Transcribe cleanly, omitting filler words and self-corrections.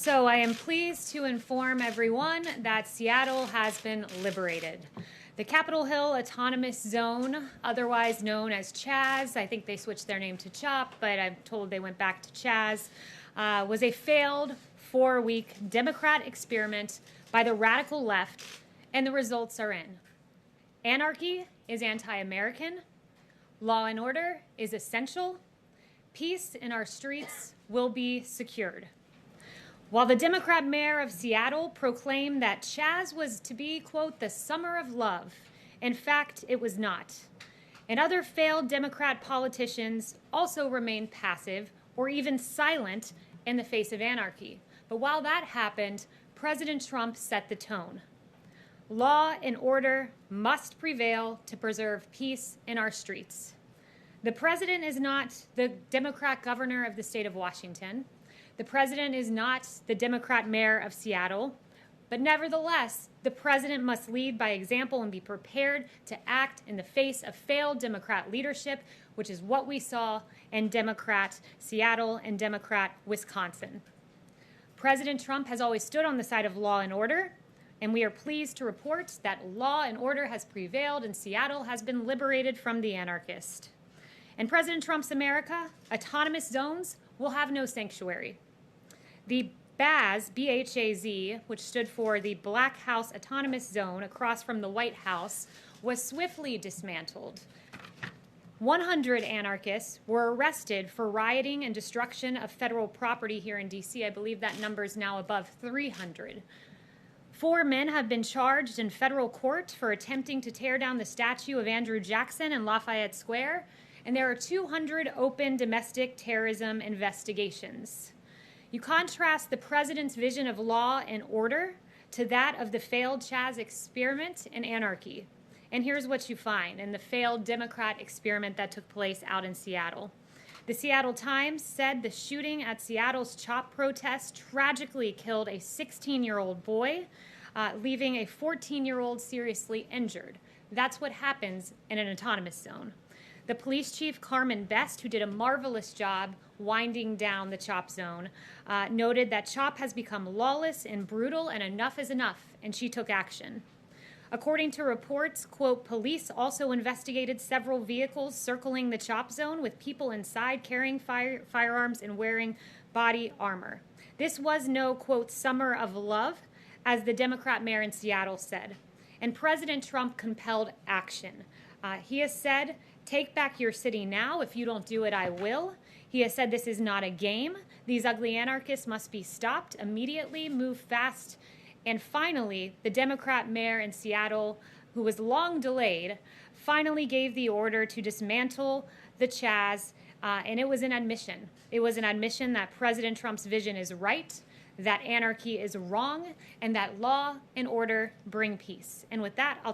So I am pleased to inform everyone that Seattle has been liberated. The Capitol Hill Autonomous Zone, otherwise known as CHAZ, I think they switched their name to CHOP, but I'm told they went back to CHAZ, was a failed 4-week Democrat experiment by the radical left, and the results are in. Anarchy is anti-American. Law and order is essential. Peace in our streets will be secured. While the Democrat mayor of Seattle proclaimed that CHAZ was to be, quote, the summer of love, in fact, it was not. And other failed Democrat politicians also remained passive or even silent in the face of anarchy. But while that happened, President Trump set the tone. Law and order must prevail to preserve peace in our streets. The president is not the Democrat governor of the state of Washington. The president is not the Democrat mayor of Seattle. But nevertheless, the president must lead by example and be prepared to act in the face of failed Democrat leadership, which is what we saw in Democrat Seattle and Democrat Wisconsin. President Trump has always stood on the side of law and order, and we are pleased to report that law and order has prevailed and Seattle has been liberated from the anarchists. In President Trump's America, autonomous zones will have no sanctuary. The BAZ, B-H-A-Z, which stood for the Black House Autonomous Zone across from the White House, was swiftly dismantled. 100 anarchists were arrested for rioting and destruction of federal property here in D.C. I believe that number is now above 300. 4 men have been charged in federal court for attempting to tear down the statue of Andrew Jackson in Lafayette Square, and there are 200 open domestic terrorism investigations. You contrast the president's vision of law and order to that of the failed CHAZ experiment in anarchy. And here's what you find in the failed Democrat experiment that took place out in Seattle. The Seattle Times said the shooting at Seattle's CHOP protest tragically killed a 16-year-old boy, leaving a 14-year-old seriously injured. That's what happens in an autonomous zone. The police chief, Carmen Best, who did a marvelous job winding down the CHOP zone, noted that CHOP has become lawless and brutal and enough is enough, and she took action. According to reports, quote, police also investigated several vehicles circling the CHOP zone with people inside carrying firearms and wearing body armor. This was no, quote, summer of love, as the Democrat mayor in Seattle said. And President Trump compelled action. He has said, take back your city now. If you don't do it, I will. He has said this is not a game. These ugly anarchists must be stopped immediately, move fast. And finally, the Democrat mayor in Seattle, who was long delayed, finally gave the order to dismantle the CHAZ, and it was an admission. It was an admission that President Trump's vision is right, that anarchy is wrong, and that law and order bring peace. And with that, I'll take